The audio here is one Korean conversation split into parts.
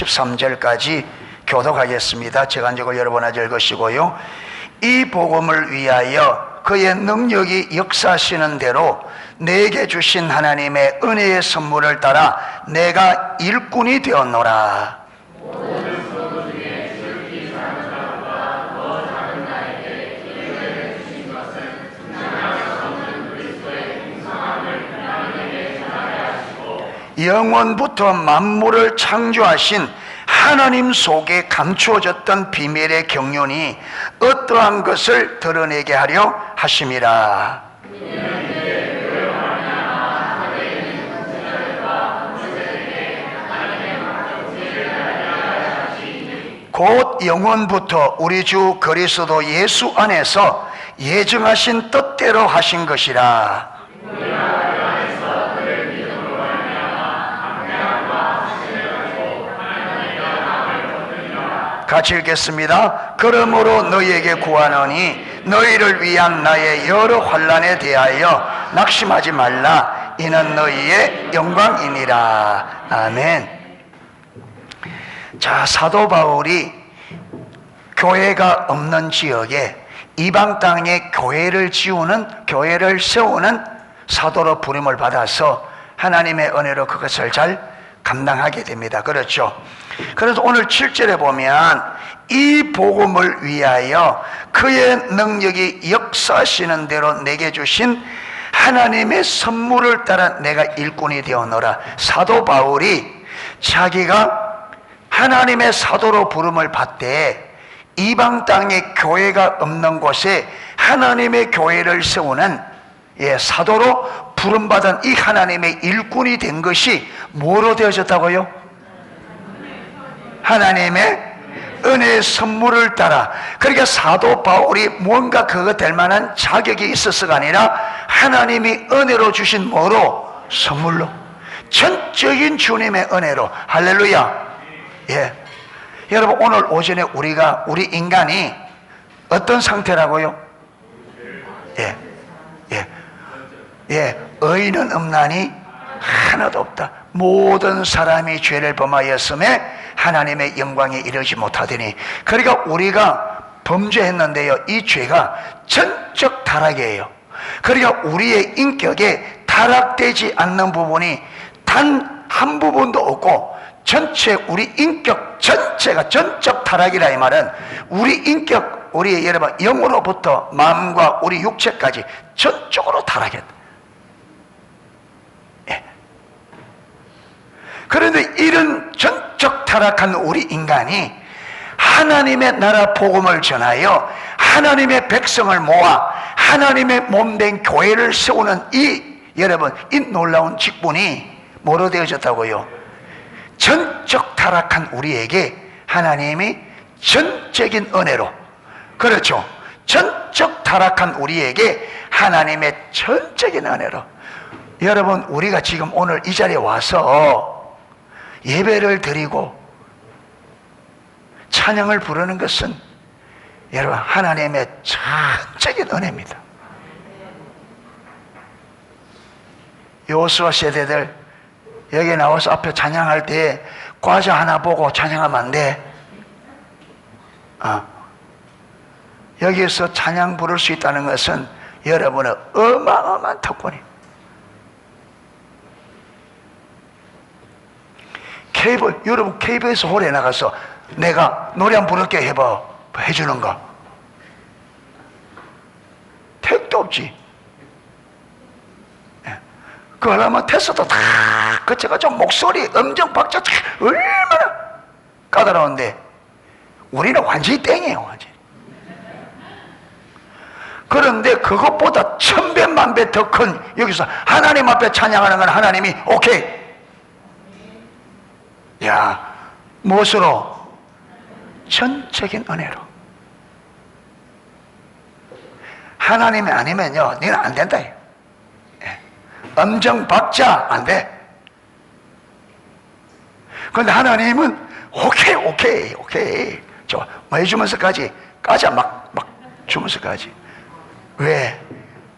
13절까지 교독하겠습니다. 제간적으로 여러분 읽으시고요. 이 복음을 위하여 그의 능력이 역사하시는 대로 내게 주신 하나님의 은혜의 선물을 따라 내가 일꾼이 되었노라. 영원부터 만물을 창조하신 하나님 속에 감추어졌던 비밀의 경륜이 어떠한 것을 드러내게 하려 하심이라. 곧 영원부터 우리 주 그리스도 예수 안에서 예정하신 뜻대로 하신 것이라. 같이 읽겠습니다. 그러므로 너희에게 구하노니 너희를 위한 나의 여러 환난에 대하여 낙심하지 말라. 이는 너희의 영광이니라. 아멘. 자, 사도 바울이 교회가 없는 지역에 이방 땅에 교회를 세우는 사도로 부름을 받아서 하나님의 은혜로 그것을 잘 감당하게 됩니다. 그렇죠? 그래서 오늘 7절에 보면 이 복음을 위하여 그의 능력이 역사하시는 대로 내게 주신 하나님의 선물을 따라 내가 일꾼이 되었노라. 사도 바울이 자기가 하나님의 사도로 부름을 받되 이방 땅에 교회가 없는 곳에 하나님의 교회를 세우는 사도로 부름받은 이 하나님의 일꾼이 된 것이 뭐로 되어졌다고요? 하나님의 은혜의 선물을 따라. 그러니까 사도 바울이 뭔가 그거 될 만한 자격이 있어서가 아니라 하나님이 은혜로 주신 뭐로? 선물로. 전적인 주님의 은혜로. 할렐루야. 예. 여러분, 오늘 오전에 우리 인간이 어떤 상태라고요? 의인은 없나니 하나도 없다. 모든 사람이 죄를 범하였음에 하나님의 영광에 이르지 못하더니. 그러니까 우리가 범죄했는데요, 이 죄가 전적 타락이에요. 그러니까 우리의 인격에 타락되지 않는 부분이 단 한 부분도 없고 전체 우리 인격 전체가 전적 타락이라. 이 말은 우리 인격, 우리 여러분 영으로부터 마음과 우리 육체까지 전적으로 타락했다. 그런데 이런 전적 타락한 우리 인간이 하나님의 나라 복음을 전하여 하나님의 백성을 모아 하나님의 몸된 교회를 세우는 여러분 이 놀라운 직분이 뭐로 되어졌다고요? 전적 타락한 우리에게 하나님이 전적인 은혜로. 그렇죠? 전적 타락한 우리에게 하나님의 전적인 은혜로. 여러분, 우리가 지금 오늘 이 자리에 와서 예배를 드리고 찬양을 부르는 것은 여러분 하나님의 전적인 은혜입니다. 여호수아 세대들 여기 나와서 앞에 찬양할 때 과자 하나 보고 찬양하면 안 돼. 여기에서 찬양 부를 수 있다는 것은 여러분의 어마어마한 특권이. 여러분 KBS 홀에 나가서 내가 노래 한 번 부를게 해주는 거 택도 없지. 그거 하려면 테스트도 다 거쳐가지고 목소리, 음정, 박자 얼마나 까다로운데 우리는 완전히 땡이에요. 완전히. 그런데 그것보다 천배 만배 더 큰 여기서 하나님 앞에 찬양하는 건 하나님이 오케이. 야, 무엇으로? 전적인 은혜로. 하나님이 아니면요 너는 안 된다. 음정 박자 안 돼. 그런데 하나님은 오케이 좋아. 뭐 해주면서까지 까자 막 주면서까지. 왜?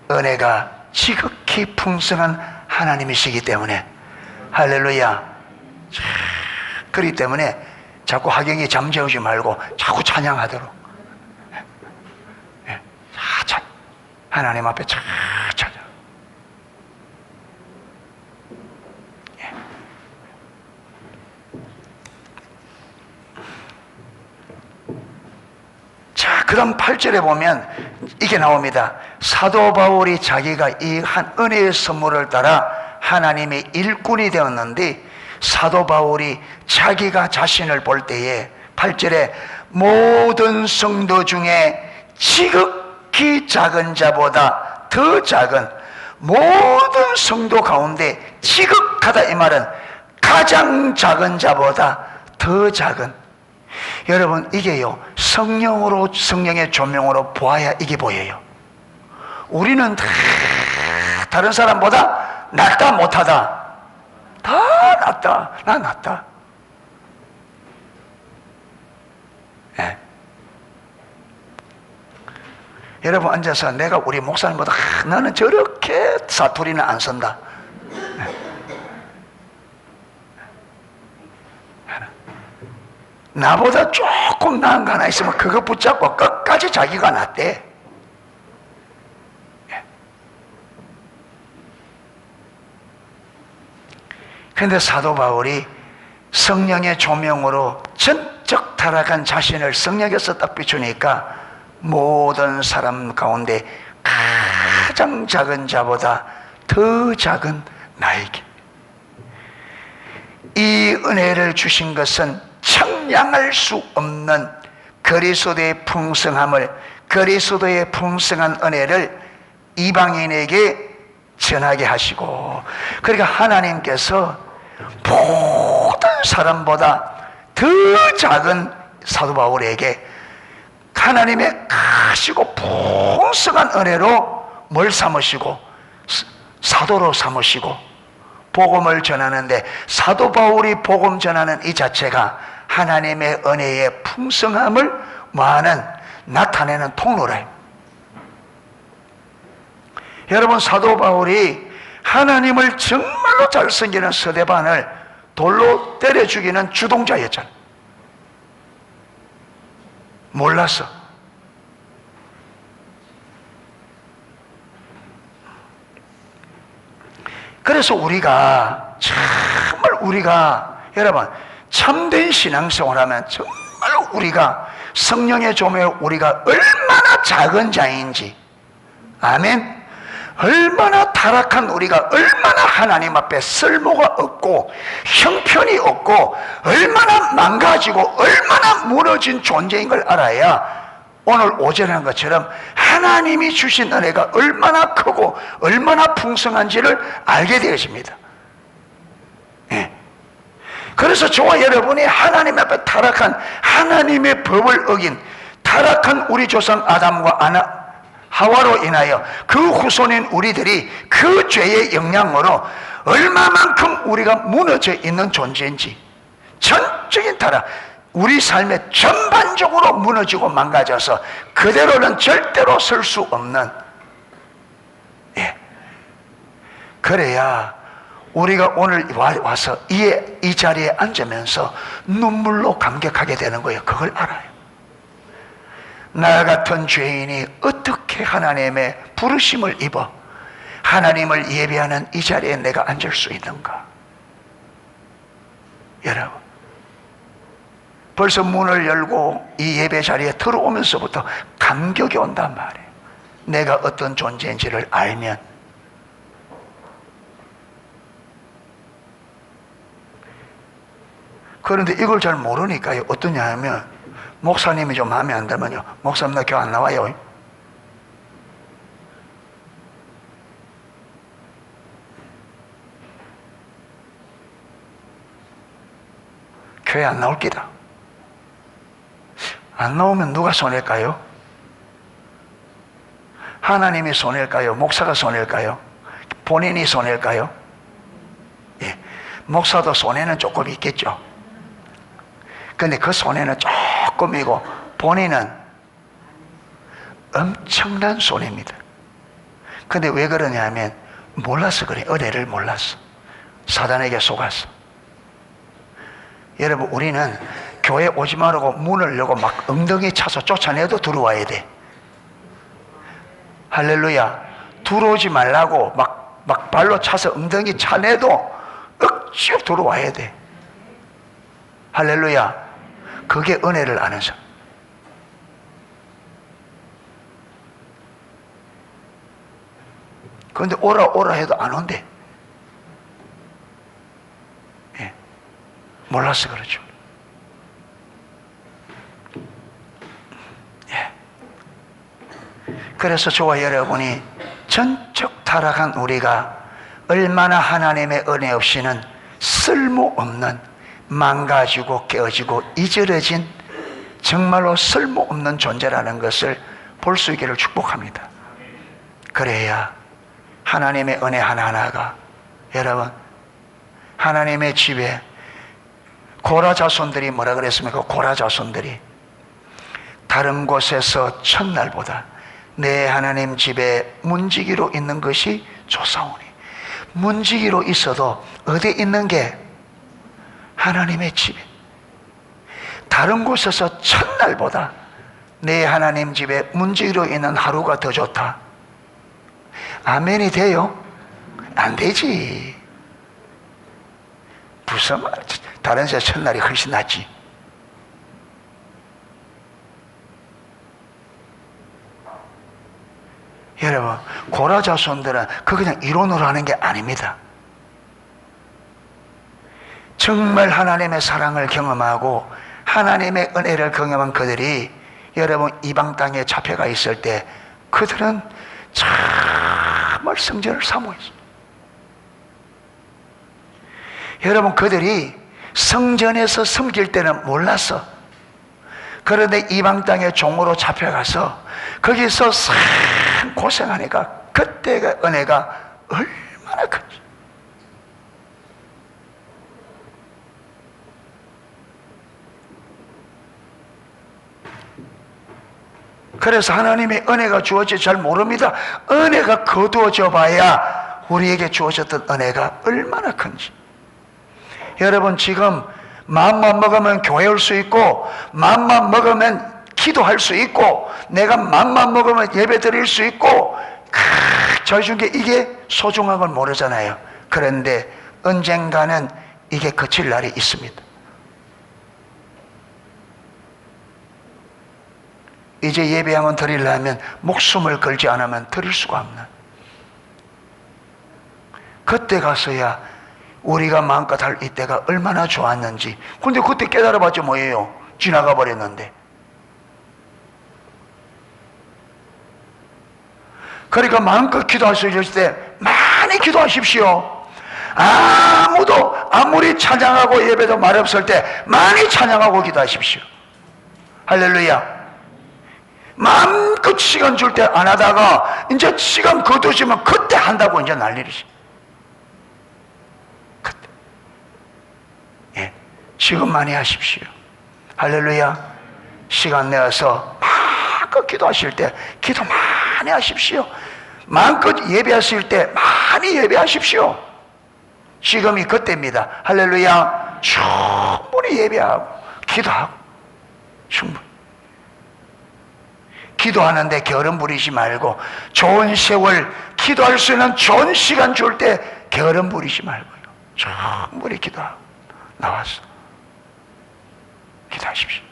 은혜가 지극히 풍성한 하나님이시기 때문에. 할렐루야. 그렇기 때문에 자꾸 하경이 잠재우지 말고 자꾸 찬양하도록. 예. 하나님 앞에 차 찾아. 예. 자, 그 다음 8절에 보면 이게 나옵니다. 사도 바울이 자기가 이 한 은혜의 선물을 따라 하나님의 일꾼이 되었는데, 사도 바울이 자기가 자신을 볼 때에 8절에 모든 성도 중에 지극히 작은 자보다 더 작은, 모든 성도 가운데 지극하다 이 말은 가장 작은 자보다 더 작은. 여러분, 이게요, 성령으로, 성령의 조명으로 보아야 이게 보여요. 우리는 다 다른 사람보다 낫다 못하다, 다 낫다, 나 낫다. 예. 여러분 앉아서 내가 우리 목사님보다 나는 저렇게 사투리는 안 쓴다. 예. 나보다 조금 나은 거 하나 있으면 그거 붙잡고 끝까지 자기가 낫대. 그런데 사도 바울이 성령의 조명으로 전적 타락한 자신을 성령에서 딱 비추니까 모든 사람 가운데 가장 작은 자보다 더 작은 나에게 이 은혜를 주신 것은 청량할 수 없는 그리스도의 풍성함을, 그리스도의 풍성한 은혜를 이방인에게 전하게 하시고, 그러니까 하나님께서 모든 사람보다 더 작은 사도 바울에게 하나님의 크시고 풍성한 은혜로 뭘 삼으시고 사도로 삼으시고 복음을 전하는데, 사도 바울이 복음 전하는 이 자체가 하나님의 은혜의 풍성함을 뭐하는, 나타내는 통로래. 여러분, 사도 바울이 하나님을 정말로 잘 섬기는 스데반을 돌로 때려 죽이는 주동자였잖아. 몰랐어. 그래서 우리가 여러분 참된 신앙생활 하면 정말로 우리가 성령의 조명에 우리가 얼마나 작은 자인지, 아멘, 얼마나 타락한 우리가 얼마나 하나님 앞에 쓸모가 없고 형편이 없고 얼마나 망가지고 얼마나 무너진 존재인 걸 알아야 오늘 오전에 한 것처럼 하나님이 주신 은혜가 얼마나 크고 얼마나 풍성한지를 알게 되어집니다. 예. 그래서 저와 여러분이 하나님 앞에 타락한, 하나님의 법을 어긴 타락한 우리 조상 아담과 하와로 인하여 그 후손인 우리들이 그 죄의 영향으로 얼마만큼 우리가 무너져 있는 존재인지, 전적인 타락, 우리 삶에 전반적으로 무너지고 망가져서 그대로는 절대로 설 수 없는, 예. 그래야 우리가 오늘 와서 이 자리에 앉으면서 눈물로 감격하게 되는 거예요. 그걸 알아요. 나 같은 죄인이 어떻게 하나님의 부르심을 입어 하나님을 예배하는 이 자리에 내가 앉을 수 있는가? 여러분, 벌써 문을 열고 이 예배 자리에 들어오면서부터 감격이 온단 말이에요. 내가 어떤 존재인지를 알면. 그런데 이걸 잘 모르니까요, 어떠냐 하면 목사님이 좀 마음에 안 들면요, 목사님 나 교회 안 나와요. 교회 안 나올 기다. 안 나오면 누가 손해일까요? 하나님이 손해일까요? 목사가 손해일까요? 본인이 손해일까요? 예, 목사도 손해는 조금 있겠죠. 근데 그 손해는 조금이고 본인은 엄청난 손해입니다. 근데 왜 그러냐면 몰라서 그래. 은혜를 몰랐어. 사단에게 속았어. 여러분, 우리는 교회 오지 말라고 문을 열고 막 엉덩이 차서 쫓아내도 들어와야 돼. 할렐루야. 들어오지 말라고 막 발로 차서 엉덩이 차내도 억지로 들어와야 돼. 할렐루야. 그게 은혜를 아는 사람. 그런데 오라 오라 해도 안 온대. 예. 몰라서 그렇죠. 예. 그래서 저와 여러분이 전적 타락한 우리가 얼마나 하나님의 은혜 없이는 쓸모없는, 망가지고 깨어지고 잊어진 정말로 쓸모없는 존재라는 것을 볼 수 있기를 축복합니다. 그래야 하나님의 은혜 하나하나가, 여러분, 하나님의 집에 고라 자손들이 뭐라 그랬습니까? 고라 자손들이 다른 곳에서 첫날보다 내 하나님 집에 문지기로 있는 것이 좋사오니. 문지기로 있어도 어디 있는 게? 하나님의 집에. 다른 곳에서 첫날보다 내 하나님 집에 문지기로 있는 하루가 더 좋다. 아멘이 돼요? 안 되지. 무슨 말? 다른 새 첫날이 훨씬 낫지. 여러분, 고라 자손들은 그 그냥 이론으로 하는 게 아닙니다. 정말 하나님의 사랑을 경험하고 하나님의 은혜를 경험한 그들이, 여러분, 이방 땅에 잡혀가 있을 때 그들은 정말 성전을 사모했습니다. 여러분, 그들이 성전에서 섬길 때는 몰랐어. 그런데 이방 땅에 종으로 잡혀가서 거기서 참 고생하니까 그때가 은혜가 얼마나 큰지. 그래서 하나님의 은혜가 주어질지 잘 모릅니다. 은혜가 거두어져 봐야 우리에게 주어졌던 은혜가 얼마나 큰지. 여러분, 지금 마음만 먹으면 교회 올 수 있고, 마음만 먹으면 기도할 수 있고, 내가 마음만 먹으면 예배 드릴 수 있고, 저희 중에 이게 소중한 걸 모르잖아요. 그런데 언젠가는 이게 그칠 날이 있습니다. 이제 예배하면 드리려면 목숨을 걸지 않으면 드릴 수가 없는, 그때 가서야 우리가 마음껏 할 이때가 얼마나 좋았는지. 근데 그때 깨달아봤자 뭐예요? 지나가 버렸는데. 그러니까 마음껏 기도할 수 있을 때 많이 기도하십시오. 아무리 찬양하고 예배도 말 없을 때 많이 찬양하고 기도하십시오. 할렐루야. 마음껏 시간 줄 때 안 하다가 이제 시간 거두시면 그때 한다고 이제 난리지. 그때. 예. 지금 많이 하십시오. 할렐루야. 시간 내어서 마음껏 기도하실 때 기도 많이 하십시오. 마음껏 예배하실 때 많이 예배하십시오. 지금이 그때입니다. 할렐루야. 충분히 예배하고 기도하고 충분히. 기도하는데 게으름 부리지 말고, 좋은 세월 기도할 수 있는 좋은 시간 줄 때 게으름 부리지 말고요. 충분히 기도하고 나와서 기도하십시오.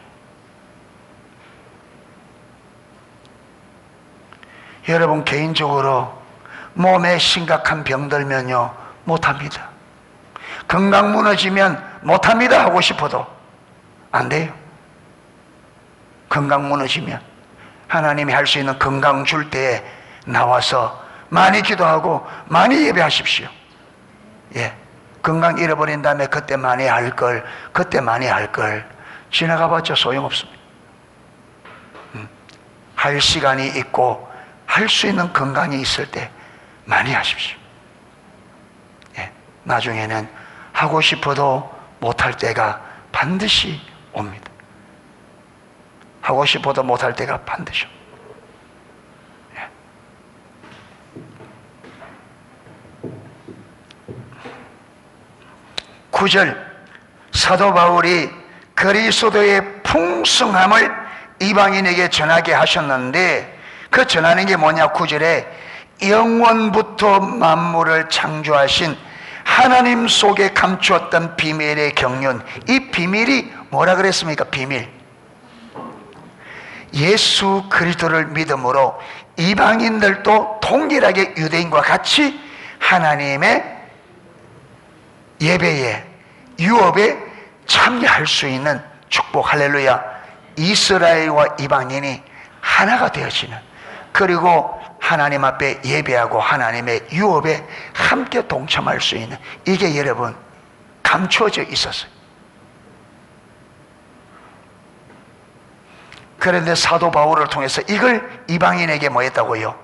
여러분, 개인적으로 몸에 심각한 병들면요 못합니다. 건강 무너지면 못합니다. 하고 싶어도 안 돼요. 건강 무너지면 하나님이 할 수 있는 건강 줄 때에 나와서 많이 기도하고 많이 예배하십시오. 예. 건강 잃어버린 다음에 그때 많이 할 걸 지나가 봤자 소용없습니다. 할 시간이 있고 할 수 있는 건강이 있을 때 많이 하십시오. 예. 나중에는 하고 싶어도 못할 때가 반드시 옵니다. 하고 싶어도 못할 때가 반드시. 9절, 사도 바울이 그리스도의 풍성함을 이방인에게 전하게 하셨는데, 그 전하는 게 뭐냐? 9절에 영원부터 만물을 창조하신 하나님 속에 감추었던 비밀의 경륜. 이 비밀이 뭐라 그랬습니까? 비밀. 예수 그리스도를 믿음으로 이방인들도 동일하게 유대인과 같이 하나님의 예배에, 유업에 참여할 수 있는 축복. 할렐루야. 이스라엘과 이방인이 하나가 되어지는, 그리고 하나님 앞에 예배하고 하나님의 유업에 함께 동참할 수 있는, 이게 여러분 감추어져 있었어요. 그런데 사도 바울을 통해서 이걸 이방인에게 뭐 했다고요?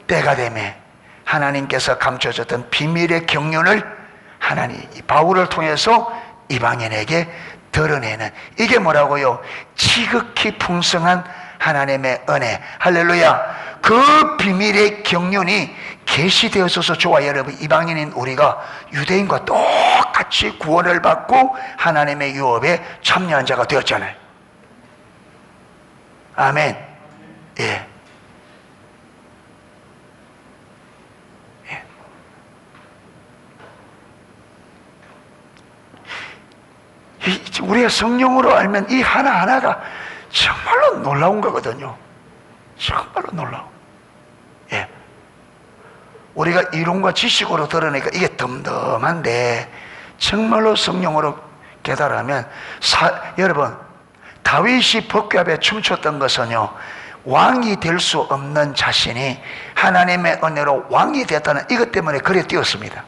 때가 되매 하나님께서 감춰졌던 비밀의 경륜을 하나님 바울을 통해서 이방인에게 드러내는, 이게 뭐라고요? 지극히 풍성한 하나님의 은혜. 할렐루야. 그 비밀의 경륜이 계시되어서 좋아. 여러분, 이방인인 우리가 유대인과 똑같이 구원을 받고 하나님의 유업에 참여한 자가 되었잖아요. 아멘. 예. 예. 우리가 성령으로 알면 이 하나하나가 정말로 놀라운 거거든요. 정말로 놀라워. 예. 우리가 이론과 지식으로 들으니까 이게 덤덤한데, 정말로 성령으로 깨달으면, 여러분, 다윗이 법궤 춤췄던 것은요, 왕이 될 수 없는 자신이 하나님의 은혜로 왕이 됐다는 이것 때문에 그래 뛰었습니다.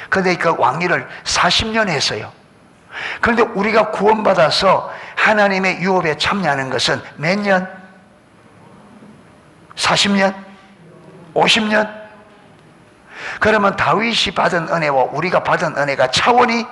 그런데 그 왕위를 40년 했어요. 그런데 우리가 구원받아서 하나님의 유업에 참여하는 것은 몇 년? 40년? 50년? 그러면 다윗이 받은 은혜와 우리가 받은 은혜가 차원이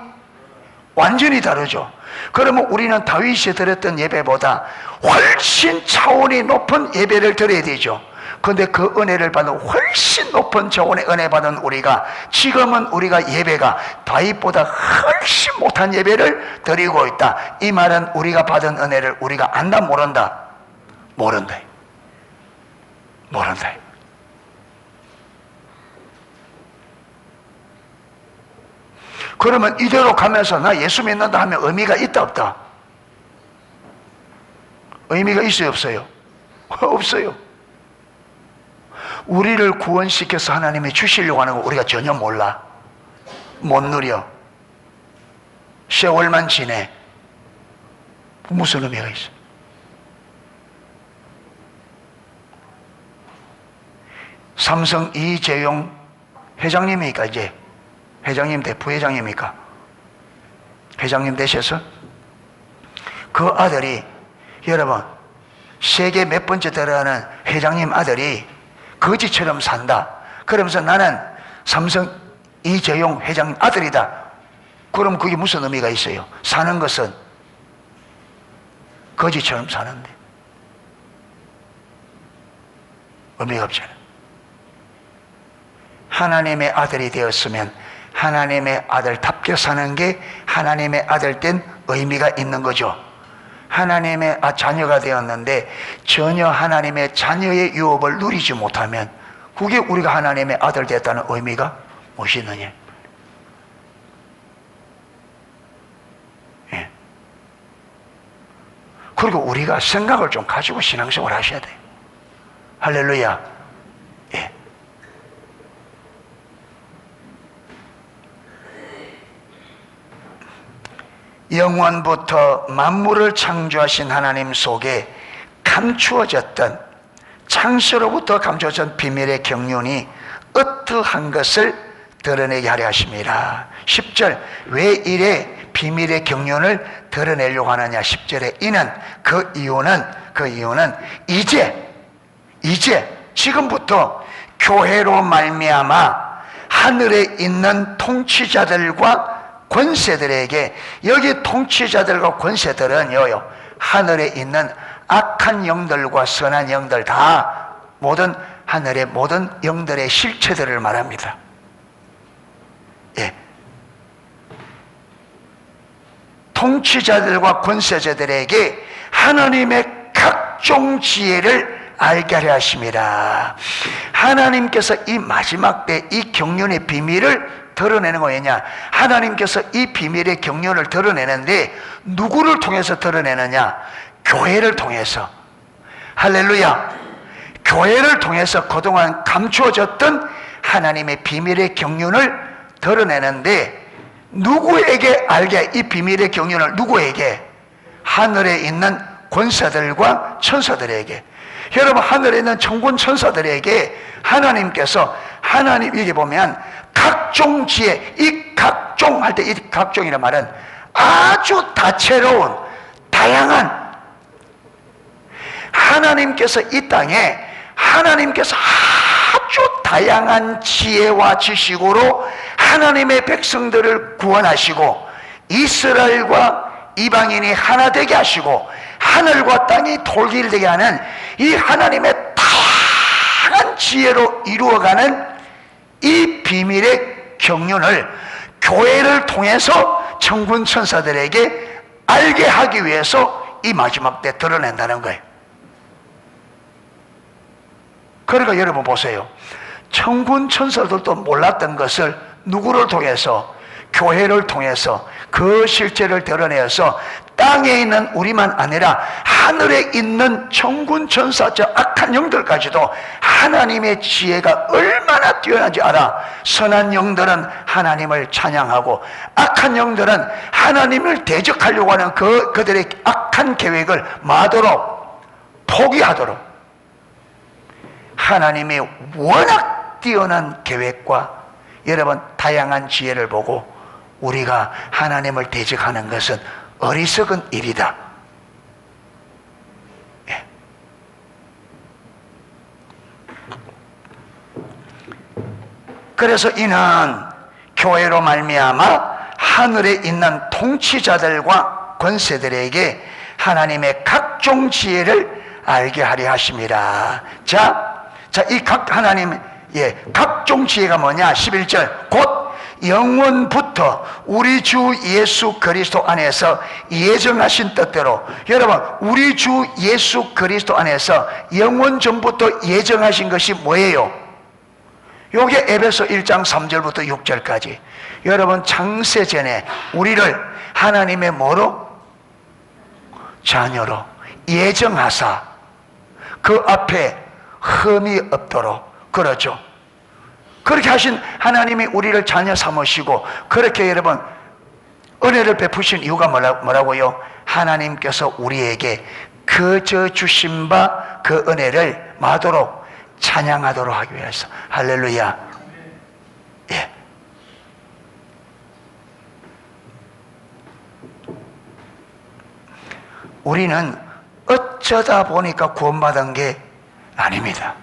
완전히 다르죠. 그러면 우리는 다윗이 드렸던 예배보다 훨씬 차원이 높은 예배를 드려야 되죠. 그런데 그 은혜를 받은 훨씬 높은 차원의 은혜 받은 우리가, 지금은 우리가 예배가 다윗보다 훨씬 못한 예배를 드리고 있다. 이 말은 우리가 받은 은혜를 우리가 안다 모른다? 모른다. 모른다. 그러면 이대로 가면서 나 예수 믿는다 하면 의미가 있다 없다? 의미가 있어요 없어요? 없어요. 우리를 구원시켜서 하나님이 주시려고 하는 거 우리가 전혀 몰라. 못 누려. 세월만 지내. 무슨 의미가 있어? 삼성 이재용 회장님이니까, 이제 회장님 대 부회장입니까? 회장님 되셔서 그 아들이, 여러분, 세계 몇 번째 들어가는 회장님 아들이 거지처럼 산다. 그러면서 나는 삼성 이재용 회장 아들이다. 그럼 그게 무슨 의미가 있어요? 사는 것은 거지처럼 사는데 의미가 없잖아요. 하나님의 아들이 되었으면 하나님의 아들답게 사는 게 하나님의 아들 된 의미가 있는 거죠. 하나님의 자녀가 되었는데 전혀 하나님의 자녀의 유업을 누리지 못하면 그게 우리가 하나님의 아들 됐다는 의미가 무엇이 있느냐? 예. 그리고 우리가 생각을 좀 가지고 신앙생활을 하셔야 돼요. 할렐루야. 예. 영원부터 만물을 창조하신 하나님 속에 감추어졌던, 창세로부터 감추어진 비밀의 경륜이 어떠한 것을 드러내게 하려 하십니다. 10절, 왜 이래 비밀의 경륜을 드러내려고 하느냐? 10절에 이는, 그 이유는 이제 지금부터 교회로 말미암아 하늘에 있는 통치자들과 권세들에게, 여기 통치자들과 권세들은요, 하늘에 있는 악한 영들과 선한 영들, 다 모든 하늘의 모든 영들의 실체들을 말합니다. 예. 통치자들과 권세자들에게 하나님의 각종 지혜를 알게 하려 하심이라. 하나님께서 이 마지막 때 이 경륜의 비밀을 드러내는 거냐? 하나님께서 이 비밀의 경륜을 드러내는데 누구를 통해서 드러내느냐? 교회를 통해서. 할렐루야. 교회를 통해서 그동안 감추어졌던 하나님의 비밀의 경륜을 드러내는데 누구에게 알게? 이 비밀의 경륜을 누구에게? 하늘에 있는 권사들과 천사들에게. 여러분, 하늘에 있는 천군 천사들에게 하나님께서, 하나님 여기 보면 각종 지혜, 이 각종 할 때 이 각종이란 말은 아주 다채로운 다양한, 하나님께서 이 땅에 하나님께서 아주 다양한 지혜와 지식으로 하나님의 백성들을 구원하시고 이스라엘과 이방인이 하나 되게 하시고 하늘과 땅이 돌기를 되게 하는 이 하나님의 다양한 지혜로 이루어가는 이 비밀의 경륜을 교회를 통해서 천군 천사들에게 알게 하기 위해서 이 마지막 때 드러낸다는 거예요. 그러니까 여러분 보세요. 천군 천사들도 몰랐던 것을 누구를 통해서? 교회를 통해서 그 실제를 드러내어서 땅에 있는 우리만 아니라 하늘에 있는 천군 천사, 저 악한 영들까지도 하나님의 지혜가 얼마나 뛰어난지 알아. 선한 영들은 하나님을 찬양하고 악한 영들은 하나님을 대적하려고 하는 그들의 악한 계획을 마도록 포기하도록 하나님의 워낙 뛰어난 계획과 여러분 다양한 지혜를 보고 우리가 하나님을 대적하는 것은 어리석은 일이다. 예. 그래서 이는 교회로 말미암아 하늘에 있는 통치자들과 권세들에게 하나님의 각종 지혜를 알게 하려 하심이라. 자, 이 각 하나님, 각종 지혜가 뭐냐? 11절 곧 영원부터 우리 주 예수 그리스도 안에서 예정하신 뜻대로. 여러분, 우리 주 예수 그리스도 안에서 영원 전부터 예정하신 것이 뭐예요? 요게 에베소 1장 3절부터 6절까지. 여러분, 창세전에 우리를 하나님의 뭐로? 자녀로 예정하사 그 앞에 흠이 없도록. 그렇죠. 그렇게 하신 하나님이 우리를 자녀 삼으시고 그렇게 여러분 은혜를 베푸신 이유가 뭐라고요? 하나님께서 우리에게 그저 주신 바 그 은혜를 마도록 찬양하도록 하기 위해서. 할렐루야. 예. 우리는 어쩌다 보니까 구원받은 게 아닙니다.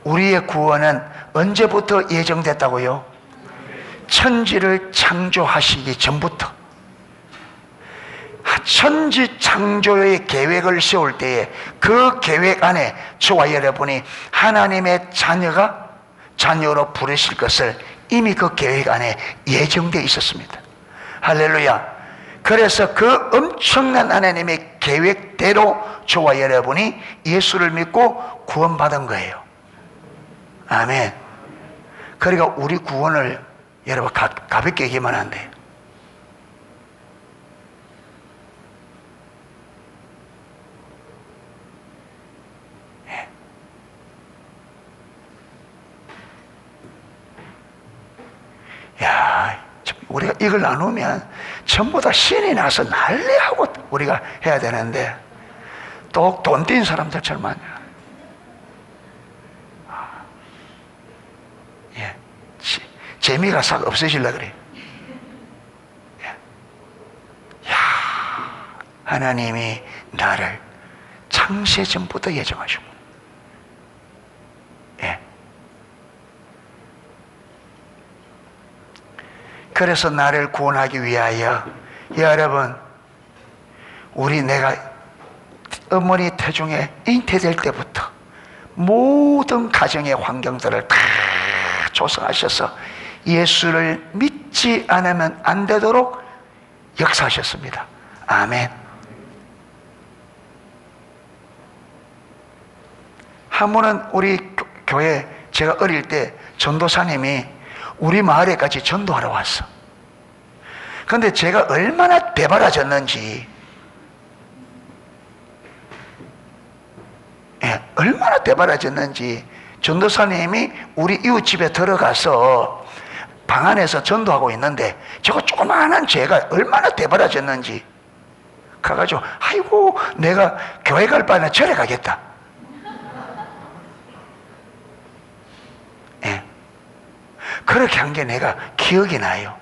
우리의 구원은 언제부터 예정됐다고요? 천지를 창조하시기 전부터. 천지 창조의 계획을 세울 때에 그 계획 안에 저와 여러분이 하나님의 자녀로 부르실 것을 이미 그 계획 안에 예정되어 있었습니다. 할렐루야. 그래서 그 엄청난 하나님의 계획대로 저와 여러분이 예수를 믿고 구원받은 거예요. 아멘. 그러니까 우리 구원을 여러분 가볍게 얘기하면 안 돼요. 야, 우리가 이걸 나누면 전부 다 신이 나서 난리하고 우리가 해야 되는데 또 돈 띈 사람들처럼 아니야. 예, 재미가 싹 없어지려 그래. 예. 야, 하나님이 나를 창세 전부터 예정하시고, 예. 그래서 나를 구원하기 위하여, 여러분, 내가 어머니 태중에 잉태될 때부터 모든 가정의 환경들을 다 조성하셔서 예수를 믿지 않으면 안 되도록 역사하셨습니다. 아멘. 한 번은 우리 교회, 제가 어릴 때 전도사님이 우리 마을에까지 전도하러 왔어. 그런데 제가 얼마나 대바라졌는지, 얼마나 대바라졌는지, 전도사님이 우리 이웃집에 들어가서 방 안에서 전도하고 있는데 저거 조그마한 죄가 얼마나 대바라졌는지 가가지고, 아이고 내가 교회 갈 바에는 절에 가겠다. 그렇게 한 게 내가 기억이 나요.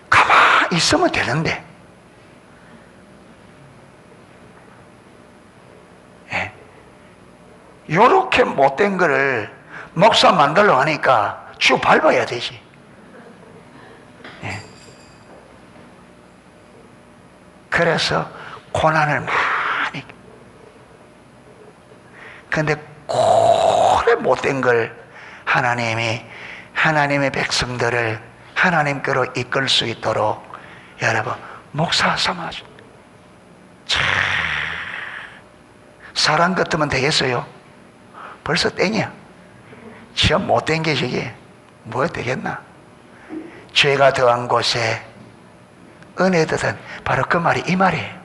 가만히 있으면 되는데, 요렇게 못된 거를 목사 만들려고 하니까 쭉 밟아야 되지. 그래서 고난을 많이, 근데 그래 못된 걸 하나님의 백성들을 하나님께로 이끌 수 있도록 여러분 목사 삼아줘. 사람 같으면 되겠어요? 벌써 땡이야. 지금 못된 게 저게 뭐가 되겠나? 죄가 더한 곳에 은혜 더한, 바로 그 말이 이 말이에요.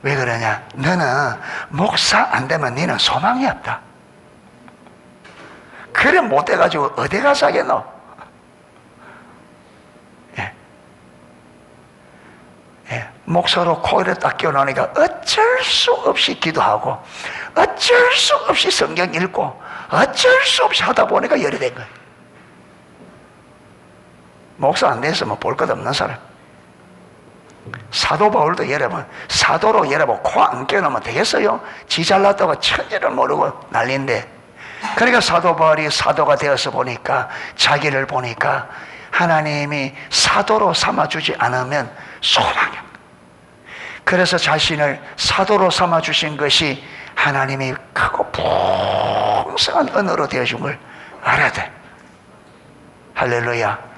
왜 그러냐? 너는 목사 안 되면 너는 소망이 없다. 그래 못돼가지고 어디 가서 하겠노? 목사로 코를 딱 끼워놓으니까 어쩔 수 없이 기도하고 어쩔 수 없이 성경 읽고 어쩔 수 없이 하다 보니까 열이 된 거예요. 목사 안 됐으면 볼 것 없는 사람. 사도 바울도 여러분, 사도로 여러분 코 안 끼워놓으면 되겠어요? 지 잘났다고 천지를 모르고 난리인데, 그러니까 사도 바울이 사도가 되어서 보니까, 자기를 보니까 하나님이 사도로 삼아주지 않으면 소망이 없다. 그래서 자신을 사도로 삼아주신 것이 하나님이 크고 풍성한 은혜로 되어준 걸 알아야 돼. 할렐루야.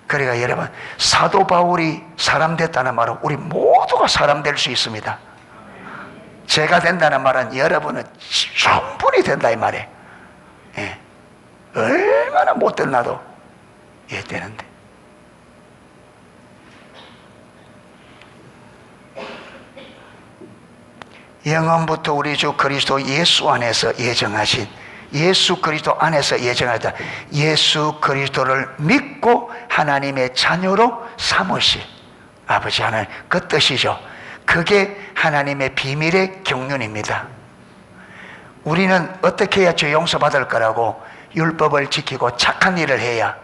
그러니까 여러분, 사도 바울이 사람 됐다는 말은 우리 모두가 사람 될 수 있습니다. 제가 된다는 말은 여러분은 충분히 된다 이 말이에요. 얼마나 못된 나도 되는데. 영원부터 우리 주 그리스도 예수 안에서 예정하신, 예수 그리스도 안에서 예정하다, 예수 그리스도를 믿고 하나님의 자녀로 삼으실 아버지 하나님, 그 뜻이죠. 그게 하나님의 비밀의 경륜입니다. 우리는 어떻게 해야 죄 용서받을 거라고 율법을 지키고 착한 일을 해야.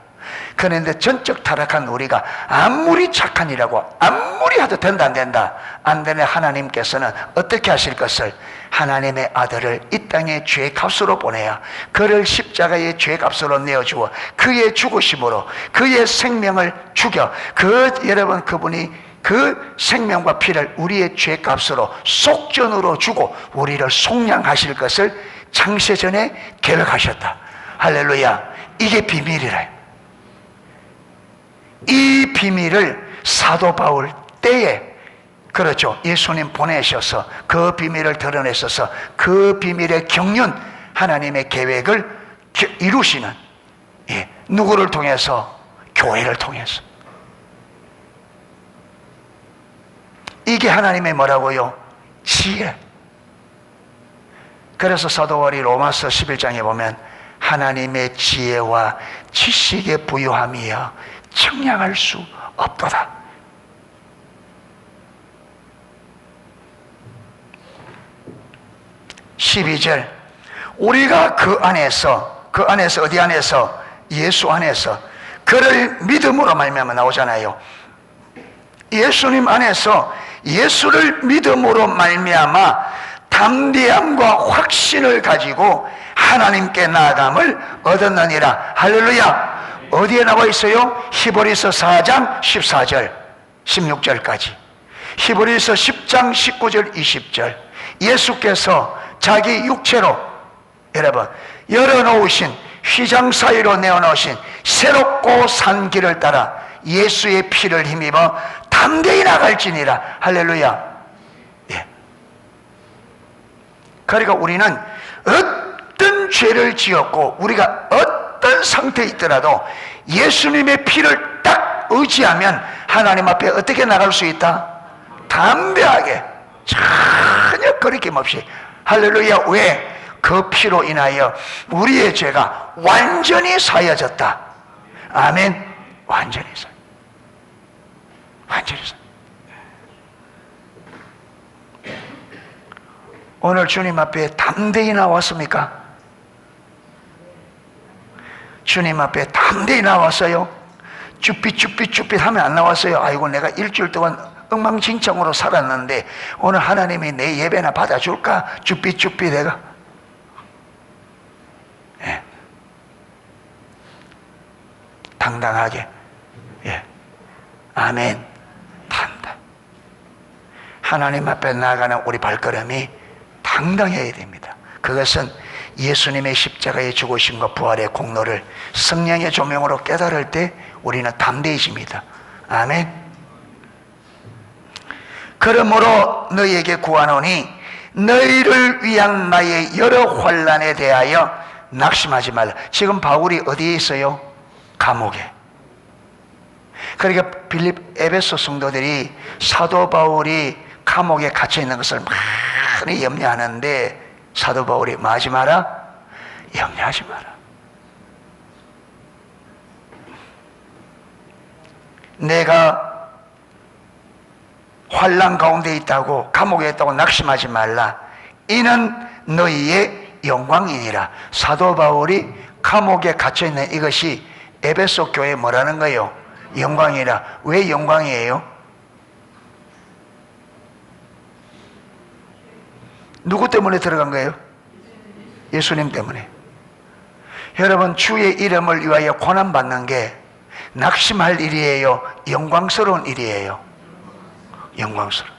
그런데 전적 타락한 우리가 아무리 착한 일하고 아무리 해도 된다 안 된다 안 되는 하나님께서는 어떻게 하실 것을, 하나님의 아들을 이 땅에 죄 값으로 보내야 그를 십자가의 죄 값으로 내어주어 그의 죽으심으로 그의 생명을 죽여 여러분 그분이 그 생명과 피를 우리의 죄 값으로 속전으로 주고 우리를 속량하실 것을 창세전에 계획하셨다. 할렐루야. 이게 비밀이라. 이 비밀을 사도 바울 때에, 그렇죠, 예수님 보내셔서 그 비밀을 드러내셔서 그 비밀의 경륜, 하나님의 계획을 이루시는, 누구를 통해서? 교회를 통해서. 이게 하나님의 뭐라고요? 지혜. 그래서 사도 바울이 로마서 11장에 보면 하나님의 지혜와 지식의 부유함이여 청량할 수 없도다. 12절, 우리가 그 안에서 어디 안에서? 예수 안에서 그를 믿음으로 말미암아 나오잖아요. 예수님 안에서 예수를 믿음으로 말미암아 담대함과 확신을 가지고 하나님께 나아감을 얻었느니라. 할렐루야. 어디에 나와 있어요? 히브리서 4장 14절 16절까지, 히브리서 10장 19절 20절. 예수께서 자기 육체로 여러분 열어놓으신 휘장 사이로 내어놓으신 새롭고 산 길을 따라 예수의 피를 힘입어 담대히 나갈지니라. 할렐루야. 예. 그러니까 우리는 어떤 죄를 지었고 우리가 어떤 상태에 있더라도 예수님의 피를 딱 의지하면 하나님 앞에 어떻게 나갈 수 있다? 담대하게, 전혀 거리낌 없이. 할렐루야. 왜? 그 피로 인하여 우리의 죄가 완전히 사여졌다. 아멘. 완전히 사여. 완전히 사여. 오늘 주님 앞에 담대히 나왔습니까? 주님 앞에 담대히 나왔어요? 쭈삣 하면 안 나왔어요? 아이고, 내가 일주일 동안 엉망진창으로 살았는데 오늘 하나님이 내 예배나 받아줄까? 쭈삣 내가. 예. 당당하게. 예. 아멘. 당당. 하나님 앞에 나아가는 우리 발걸음이 당당해야 됩니다. 그것은 예수님의 십자가의 죽으심과 부활의 공로를 성령의 조명으로 깨달을 때 우리는 담대해집니다. 아멘. 그러므로 너희에게 구하노니 너희를 위한 나의 여러 환난에 대하여 낙심하지 말라. 지금 바울이 어디에 있어요? 감옥에. 그러니까 에베소 성도들이 사도 바울이 감옥에 갇혀 있는 것을 많이 염려하는데 사도 바울이 뭐 하지 마라? 염려하지 마라. 내가 환난 가운데 있다고, 감옥에 있다고 낙심하지 말라. 이는 너희의 영광이니라. 사도 바울이 감옥에 갇혀 있는 이것이 에베소 교회에 뭐라는 거예요? 영광이라. 왜 영광이에요? 누구 때문에 들어간 거예요? 예수님 때문에. 여러분, 주의 이름을 위하여 고난받는 게 낙심할 일이에요? 영광스러운 일이에요? 영광스러운.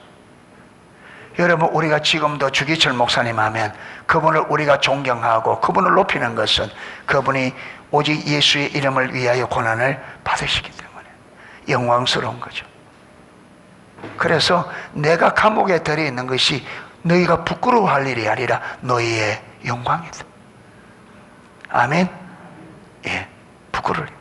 여러분, 우리가 지금도 주기철 목사님 하면 그분을 우리가 존경하고 그분을 높이는 것은 그분이 오직 예수의 이름을 위하여 고난을 받으시기 때문에 영광스러운 거죠. 그래서 내가 감옥에 들어있는 것이 너희가 부끄러워할 일이 아니라 너희의 영광이다. 아멘. 예, 부끄러울 일.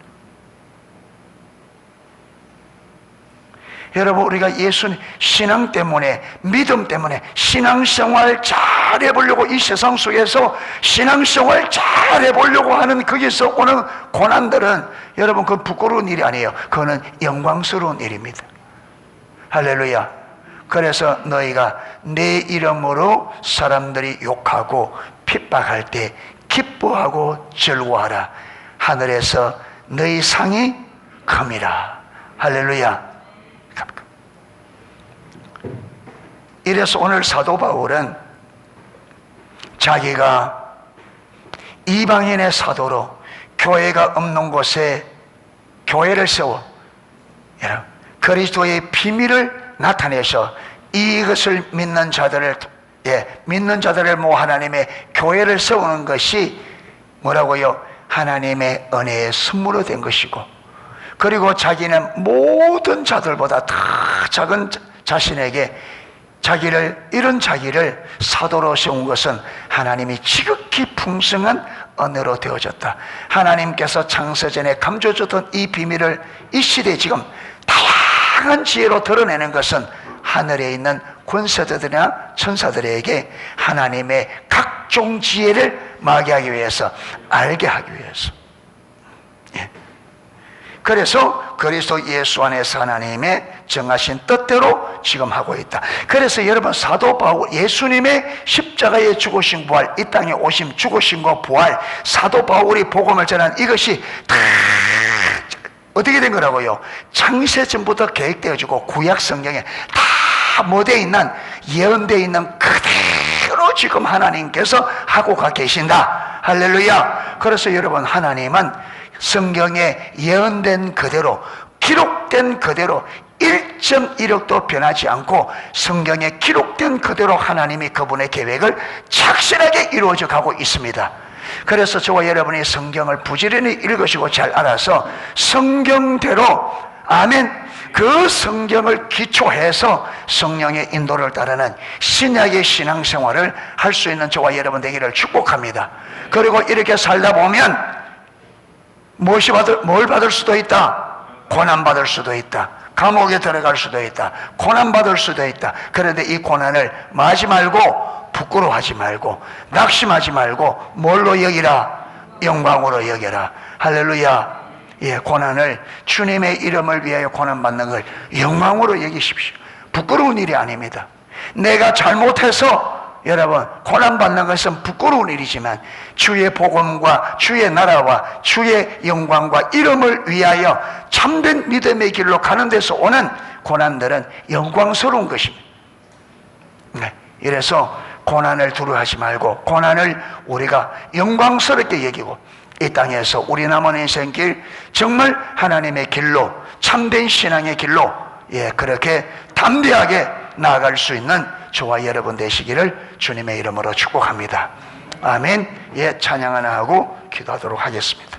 여러분, 우리가 예수님 신앙 때문에, 믿음 때문에 신앙생활 잘 해보려고 이 세상 속에서 신앙생활 잘 해보려고 하는 거기서 오는 고난들은 여러분, 그건 부끄러운 일이 아니에요. 그거는 영광스러운 일입니다. 할렐루야. 그래서 너희가 내 이름으로 사람들이 욕하고 핍박할 때 기뻐하고 즐거워하라. 하늘에서 너희 상이 큽니다. 할렐루야. 이래서 오늘 사도 바울은 자기가 이방인의 사도로 교회가 없는 곳에 교회를 세워 그리스도의 비밀을 나타내서 이것을 믿는 자들을 모 하나님의 교회를 세우는 것이 뭐라고요? 하나님의 은혜의 선물로 된 것이고, 그리고 자기는 모든 자들보다 더 작은 자신에게 이런 자기를 사도로 세운 것은 하나님이 지극히 풍성한 은혜로 되어졌다. 하나님께서 창세전에 감춰줬던 이 비밀을 이 시대에 지금 다양한 지혜로 드러내는 것은 하늘에 있는 권세자들이나 천사들에게 하나님의 각종 지혜를 마귀하기 위해서, 알게 하기 위해서. 예. 그래서 그리스도 예수 안에서 하나님의 정하신 뜻대로 지금 하고 있다. 그래서 여러분, 사도 바울, 예수님의 십자가에 죽으신 부활, 이 땅에 오심, 죽으심과 부활, 사도 바울이 복음을 전한 이것이 다 어떻게 된 거라고요? 창세 전부터 계획되어지고 구약 성경에 다 뭐되어 있는, 예언되어 있는 그대로 지금 하나님께서 하고 가 계신다. 할렐루야. 그래서 여러분, 하나님은 성경에 예언된 그대로, 기록된 그대로 1.1억도 변하지 않고 성경에 기록된 그대로 하나님이 그분의 계획을 착실하게 이루어져 가고 있습니다. 그래서 저와 여러분이 성경을 부지런히 읽으시고 잘 알아서 성경대로, 아멘, 그 성경을 기초해서 성령의 인도를 따르는 신약의 신앙생활을 할 수 있는 저와 여러분 되기를 축복합니다. 그리고 이렇게 살다 보면 뭘 받을 수도 있다? 고난받을 수도 있다. 감옥에 들어갈 수도 있다. 고난받을 수도 있다. 그런데 이 고난을 마지 말고, 부끄러워하지 말고, 낙심하지 말고 뭘로 여기라? 영광으로 여겨라. 할렐루야. 예, 고난을, 주님의 이름을 위하여 고난받는 걸 영광으로 여기십시오. 부끄러운 일이 아닙니다. 내가 잘못해서 여러분 고난받는 것은 부끄러운 일이지만 주의 복음과 주의 나라와 주의 영광과 이름을 위하여 참된 믿음의 길로 가는 데서 오는 고난들은 영광스러운 것입니다. 네, 이래서 고난을 두려워하지 말고 고난을 우리가 영광스럽게 여기고 이 땅에서 우리 남은 인생길 정말 하나님의 길로, 참된 신앙의 길로, 예, 그렇게 담대하게 나아갈 수 있는 저와 여러분 되시기를 주님의 이름으로 축복합니다. 아멘. 예, 찬양 하나 하고 기도하도록 하겠습니다.